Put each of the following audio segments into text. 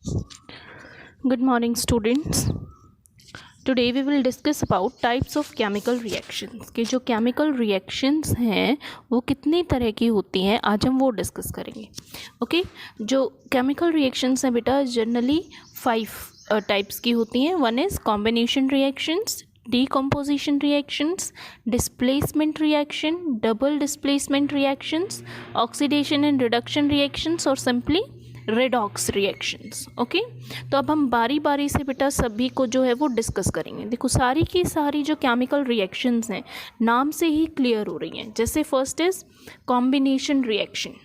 Good morning, students. Today we will discuss about types of chemical reactions. कि जो chemical reactions हैं वो कितनी तरह की होती हैं, आज हम वो डिस्कस करेंगे. ओके जो chemical reactions हैं बेटा जनरली 5 टाइप्स की होती हैं. One is combination reactions, decomposition reactions, displacement reaction, double displacement reactions, oxidation and reduction reactions और simply रेडॉक्स रिएक्शंस. ओके तो अब हम बारी बारी से बेटा सभी को जो है वो डिस्कस करेंगे. देखो सारी की सारी जो केमिकल रिएक्शंस हैं नाम से ही क्लियर हो रही हैं. जैसे first is combination reaction.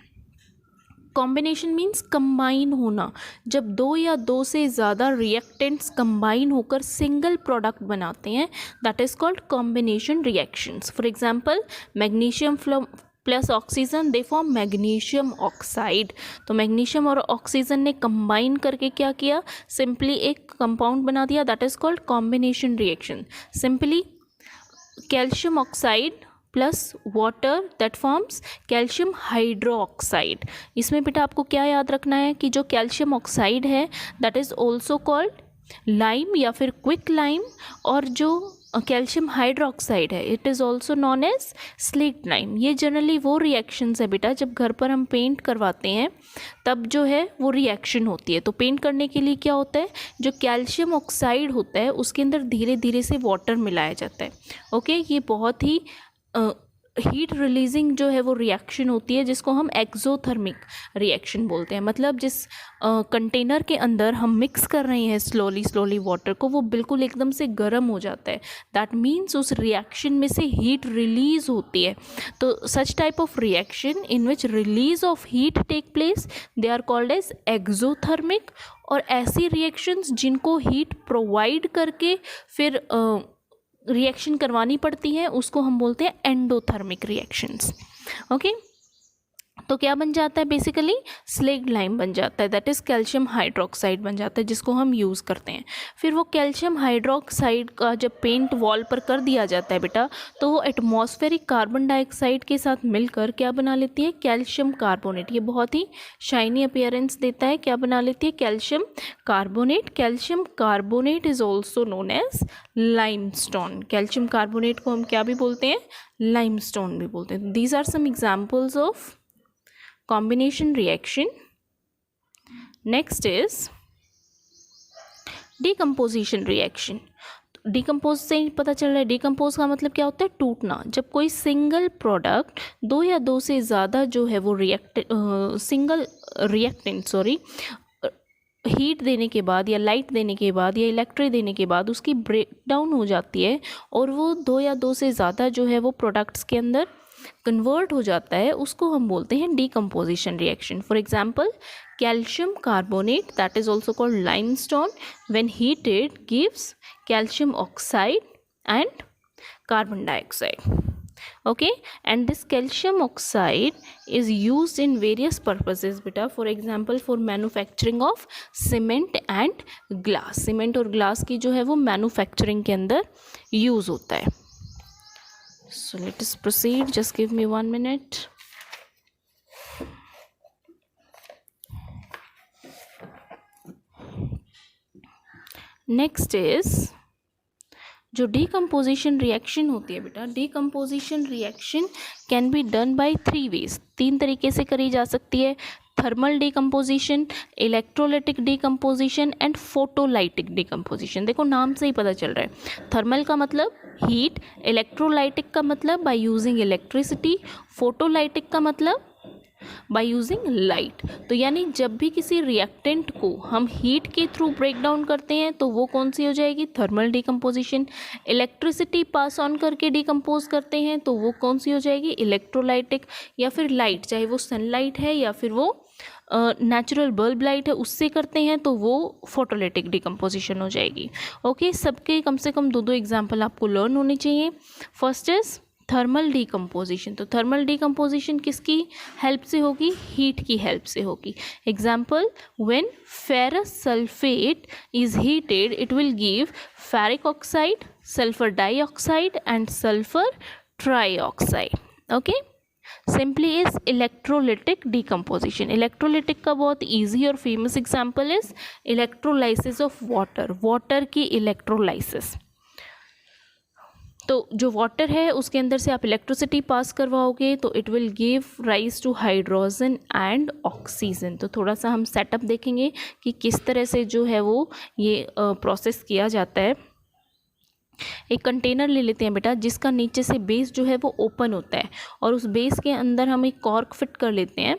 Combination means combine होना. जब दो या दो से ज़्यादा रिएक्टेंट्स कंबाइन होकर सिंगल प्रोडक्ट बनाते हैं that is called combination reactions. For example magnesium plus oxygen they form magnesium oxide. तो मैग्नीशियम और ऑक्सीजन ने कंबाइन करके क्या किया, सिंपली एक कंपाउंड बना दिया that is called combination reaction. Simply calcium oxide plus water that forms calcium hydroxide. इसमें बेटा आपको क्या याद रखना है कि जो कैल्शियम ऑक्साइड है that is also called lime या फिर क्विक लाइम, और जो कैल्शियम हाइड्रोक्साइड है it is also known as slaked lime. ये जनरली वो रिएक्शंस है बेटा जब घर पर हम पेंट करवाते हैं तब जो है वो रिएक्शन होती है. तो पेंट करने के लिए क्या होता है, जो कैल्शियम ऑक्साइड होता है उसके अंदर धीरे धीरे से वाटर मिलाया जाता है. ओके ये बहुत ही हीट रिलीजिंग जो है वो रिएक्शन होती है जिसको हम एक्सोथर्मिक रिएक्शन बोलते हैं. मतलब जिस कंटेनर के अंदर हम मिक्स कर रहे हैं स्लोली वाटर को वो बिल्कुल एकदम से गर्म हो जाता है. दैट मीन्स उस रिएक्शन में से हीट रिलीज होती है. तो such type of reaction in which release of heat take place they are called as exothermic. और ऐसी रिएक्शंस जिनको हीट प्रोवाइड करके फिर रिएक्शन करवानी पड़ती है उसको हम बोलते हैं एंडोथर्मिक रिएक्शंस. ओके तो क्या बन जाता है, बेसिकली स्लेट लाइम बन जाता है दैट इज़ कैल्शियम हाइड्रोक्साइड बन जाता है जिसको हम यूज़ करते हैं. फिर वो कैल्शियम हाइड्रोक्साइड का जब पेंट वॉल पर कर दिया जाता है बेटा तो वो एटमॉस्फेरिक कार्बन डाइऑक्साइड के साथ मिलकर क्या बना लेती है, कैल्शियम कार्बोनेट. ये बहुत ही शाइनी अपीयरेंस देता है. क्या बना लेती है, calcium carbonate. Calcium carbonate is also known as limestone. Calcium carbonate को हम क्या भी बोलते हैं, लाइमस्टोन भी बोलते हैं. These are some examples of combination reaction. Next is decomposition reaction. Decompose से पता चल रहा है, डिकम्पोज का मतलब क्या होता है, टूटना. जब कोई सिंगल प्रोडक्ट दो या दो से ज़्यादा जो है वो सिंगल रिएक्टेंट हीट देने के बाद या लाइट देने के बाद या इलेक्ट्रिक देने के बाद उसकी ब्रेक डाउन हो जाती है और वो दो या दो से ज़्यादा जो है वो प्रोडक्ट्स के अंदर कन्वर्ट हो जाता है, उसको हम बोलते हैं decomposition reaction. For example calcium carbonate that is also called limestone when heated gives calcium oxide and carbon dioxide. Okay and this calcium oxide is used in various purposes beta. For example for manufacturing of cement and glass. cement और glass की जो है वो manufacturing के अंदर use होता है. So let us proceed, just give me 1 minute. Next is जो डीकम्पोजिशन रिएक्शन होती है बेटा, decomposition reaction can be done by 3 ways. 3 तरीके से करी जा सकती है. Thermal decomposition, electrolytic decomposition and photolytic decomposition. देखो नाम से ही पता चल रहा है, थर्मल का मतलब हीट, इलेक्ट्रोलाइटिक का मतलब बाय यूजिंग इलेक्ट्रिसिटी, फोटोलाइटिक का मतलब बाय यूजिंग लाइट. तो यानी जब भी किसी रिएक्टेंट को हम हीट के थ्रू ब्रेक डाउन करते हैं तो वो कौन सी हो जाएगी, thermal decomposition. Electricity pass on करके डीकम्पोज करते हैं तो वो कौन सी हो जाएगी, इलेक्ट्रोलाइटिक. या फिर लाइट, चाहे वो सनलाइट है या फिर वो नेचुरल बल्ब लाइट है उससे करते हैं तो वो फोटोलाइटिक डीकम्पोजिशन हो जाएगी. ओके सबके कम से कम 2 एग्जाम्पल आपको लर्न होने चाहिए. First is thermal decomposition. तो थर्मल डीकम्पोजिशन किसकी हेल्प से होगी, हीट की हेल्प से होगी. Example when ferrous sulphate is heated it will give ferric oxide, sulphur dioxide and sulphur trioxide. Okay simply is electrolytic decomposition. Electrolytic का बहुत easy और famous example is electrolysis of water, water की electrolysis. तो जो water है उसके अंदर से आप इलेक्ट्रिसिटी पास करवाओगे तो it will give rise to hydrogen and oxygen. तो थोड़ा सा हम सेटअप देखेंगे कि किस तरह से जो है वो ये प्रोसेस किया जाता है। एक कंटेनर ले लेते हैं बेटा, जिसका नीचे से बेस जो है वो ओपन होता है और उस बेस के अंदर हम एक कॉर्क फिट कर लेते हैं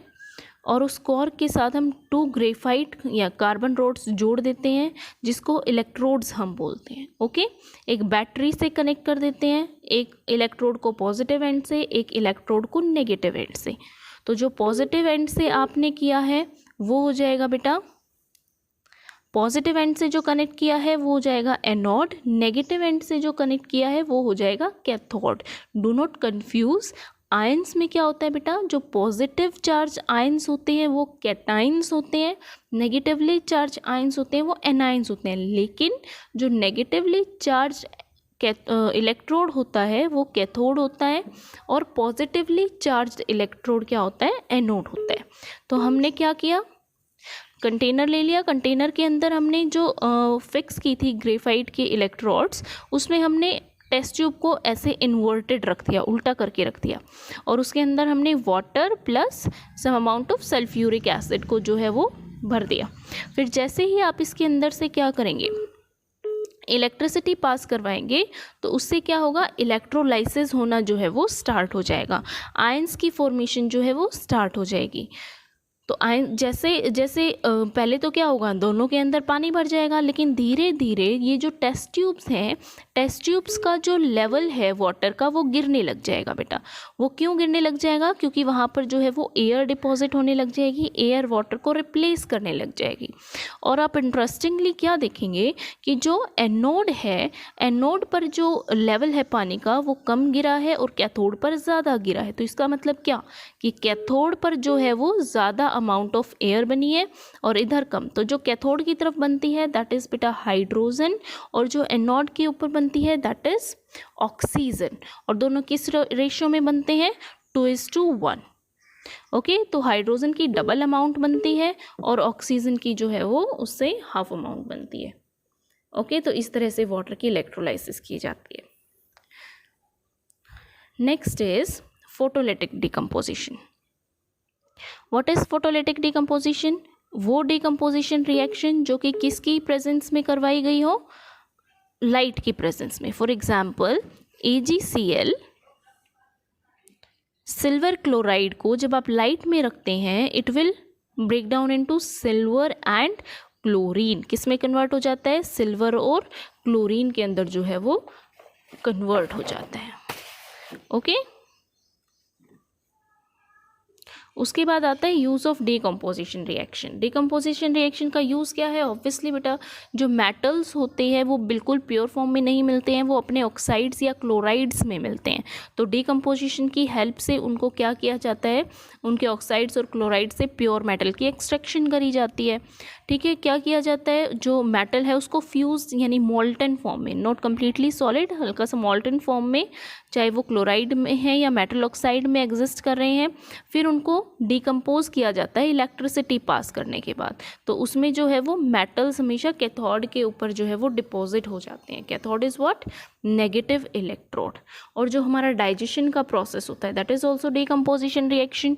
और उस कॉर्क के साथ हम 2 ग्रेफाइट या कार्बन रोड्स जोड़ देते हैं जिसको इलेक्ट्रोड्स हम बोलते हैं। ओके, एक बैटरी से कनेक्ट कर देते हैं, एक इलेक्ट्रोड को पॉजिटिव एंड से, एक इलेक्ट्रोड को नेगेटिव एंड से। तो जो पॉजिटिव एंड से आपने किया है वो हो जाएगा बेटा, पॉजिटिव एंड से जो कनेक्ट किया है वो हो जाएगा एनोड, नेगेटिव एंड से जो कनेक्ट किया है वो हो जाएगा cathode. Do not confuse. Ions में क्या होता है बेटा, जो पॉजिटिव चार्ज आयंस होते हैं वो कैटाइंस होते हैं, नेगेटिवली चार्ज आयंस होते हैं वो एनाइंस होते हैं। लेकिन जो नेगेटिवली चार्ज इलेक्ट्रोड होता है वो कैथोड होता है और पॉजिटिवली चार्ज इलेक्ट्रोड क्या होता है, एनोड होता है। तो हमने क्या किया, कंटेनर ले लिया, कंटेनर के अंदर हमने जो फिक्स की थी ग्रेफाइट के इलेक्ट्रोड्स, उसमें हमने टेस्ट ट्यूब को ऐसे इन्वर्टेड रख दिया, उल्टा करके रख दिया और उसके अंदर हमने water plus some amount of sulphuric acid को जो है वो भर दिया। फिर जैसे ही आप इसके अंदर से क्या करेंगे, इलेक्ट्रिसिटी पास करवाएंगे तो उससे क्या होगा, इलेक्ट्रोलाइसिस होना जो है वो स्टार्ट हो जाएगा, आयंस की फॉर्मेशन जो है वो स्टार्ट हो जाएगी। तो आयन जैसे जैसे पहले तो क्या होगा, दोनों के अंदर पानी भर जाएगा, लेकिन धीरे धीरे ये जो टेस्ट ट्यूब्स हैं, टेस्ट ट्यूब्स का जो लेवल है वाटर का वो गिरने लग जाएगा बेटा। वो क्यों गिरने लग जाएगा, क्योंकि वहाँ पर जो है वो एयर डिपॉजिट होने लग जाएगी, एयर वाटर को रिप्लेस करने लग जाएगी। और आप इंटरेस्टिंगली क्या देखेंगे कि जो एनोड है, एनोड पर जो लेवल है पानी का वो कम गिरा है और कैथोड पर ज़्यादा गिरा है। तो इसका मतलब क्या कि कैथोड पर जो है वो ज़्यादा अमाउंट ऑफ एयर बनी है और इधर कम। तो जो कैथोड की तरफ बनती है दैट इज़ बेटा हाइड्रोजन और जो एनोड के ऊपर बनती है दैट इज़ ऑक्सीजन। और दोनों किस रेशियो में बनते हैं, 2:1। ओके, तो हाइड्रोजन की डबल अमाउंट बनती है और ऑक्सीजन की जो है वो उससे हाफ अमाउंट बनती है। ओके, तो इस तरह से वाटर की इलेक्ट्रोलाइसिस की जाती है। Next is photolytic decomposition. What is photolytic decomposition, वो डिकम्पोजिशन रिएक्शन जो कि किसकी प्रेजेंस में करवाई गई हो, लाइट की प्रेजेंस में। For example AgCl, silver chloride को जब आप लाइट में रखते हैं it will break down into silver and chlorine. किस में कन्वर्ट हो जाता है, सिल्वर और क्लोरीन के अंदर जो है वो कन्वर्ट हो जाता है। ओके, उसके बाद आता है use of decomposition reaction. Decomposition reaction का यूज़ क्या है, ऑब्वियसली बेटा जो मेटल्स होते हैं वो बिल्कुल प्योर फॉर्म में नहीं मिलते हैं, वो अपने ऑक्साइड्स या क्लोराइड्स में मिलते हैं। तो डिकम्पोजिशन की हेल्प से उनको क्या किया जाता है, उनके ऑक्साइड्स और क्लोराइड से प्योर मेटल की एक्सट्रैक्शन करी जाती है। ठीक है, क्या किया जाता है, जो मेटल है उसको फ्यूज यानी मोल्टन फॉर्म में, नॉट कम्प्लीटली सॉलिड, हल्का सा मोल्टन फॉर्म में, चाहे वो क्लोराइड में है या मेटल ऑक्साइड में एग्जिस्ट कर रहे हैं, फिर उनको डिकम्पोज किया जाता है इलेक्ट्रिसिटी पास करने के बाद। तो उसमें जो है वो मेटल्स हमेशा कैथोड के ऊपर जो है वो डिपॉजिट हो जाते हैं। Cathode is what, negative electrode. और जो हमारा डाइजेशन का प्रोसेस होता है that is also decomposition reaction.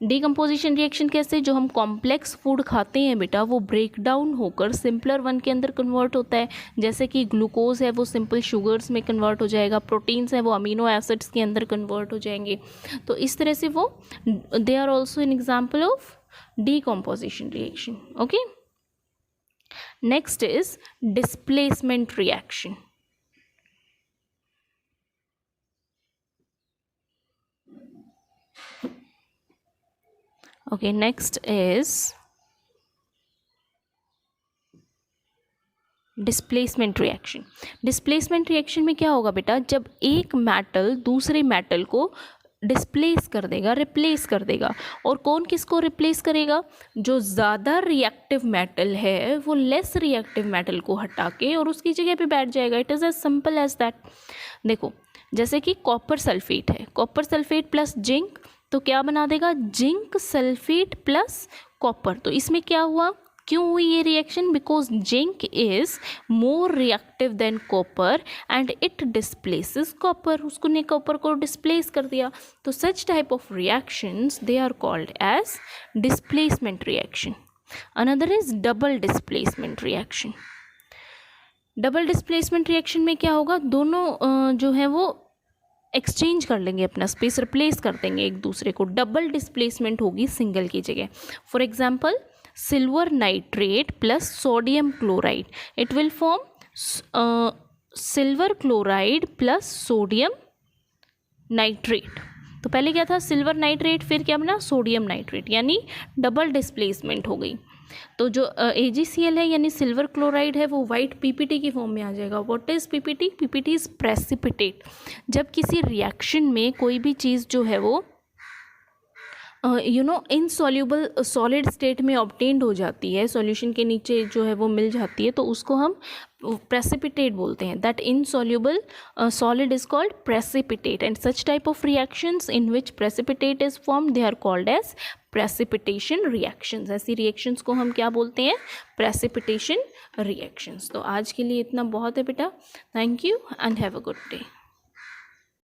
Decomposition reaction कैसे, जो हम कॉम्प्लेक्स फूड खाते हैं बेटा वो ब्रेक डाउन होकर सिंपलर वन के अंदर कन्वर्ट होता है। जैसे कि ग्लूकोज है वो सिंपल शुगर्स में कन्वर्ट हो जाएगा, प्रोटीन्स हैं वो अमीनो एसिड्स के अंदर कन्वर्ट हो जाएंगे। तो इस तरह से वो they are also an example of decomposition reaction. Okay, next is displacement reaction. Okay, next is displacement reaction. Displacement reaction में क्या होगा बेटा, जब एक मेटल दूसरे मेटल को डिस्प्लेस कर देगा, रिप्लेस कर देगा। और कौन किसको रिप्लेस करेगा, जो ज़्यादा रिएक्टिव मेटल है वो लेस रिएक्टिव मेटल को हटा के और उसकी जगह पे बैठ जाएगा। It is as simple as that. देखो जैसे कि कॉपर सल्फेट है, कॉपर सल्फेट प्लस जिंक तो क्या बना देगा, जिंक सल्फेट प्लस कॉपर। तो इसमें क्या हुआ, क्यों हुई ये reaction, because zinc is more reactive than copper and it displaces copper, उसने कॉपर को डिस्प्लेस कर दिया। तो such type of reactions they are called as displacement reaction. Another is double displacement reaction. Double displacement reaction में क्या होगा, दोनों जो है वो एक्सचेंज कर लेंगे अपना स्पेस, रिप्लेस कर देंगे एक दूसरे को। डबल डिस्प्लेसमेंट होगी सिंगल की जगह। For example silver nitrate plus sodium chloride, it will form silver chloride plus sodium nitrate. तो पहले क्या था, सिल्वर नाइट्रेट, फिर क्या बना, सोडियम नाइट्रेट, यानी डबल डिस्प्लेसमेंट हो गई। तो जो AgCl है यानी सिल्वर क्लोराइड है वो वाइट PPT की फॉर्म में आ जाएगा। What is PPT? PPT is precipitate. जब किसी रिएक्शन में कोई भी चीज़ जो है वो इनसॉल्यूबल सॉलिड स्टेट में ऑब्टेन्ड हो जाती है, सॉल्यूशन के नीचे जो है वो मिल जाती है, तो उसको हम प्रेसिपिटेट बोलते हैं। That insoluble solid is called precipitate and such type of reactions in which precipitate is form they are called as precipitation reactions. ऐसी रिएक्शंस को हम क्या बोलते हैं, प्रेसिपिटेशन रिएक्शंस। तो आज के लिए इतना बहुत है बेटा। Thank you and have a good day.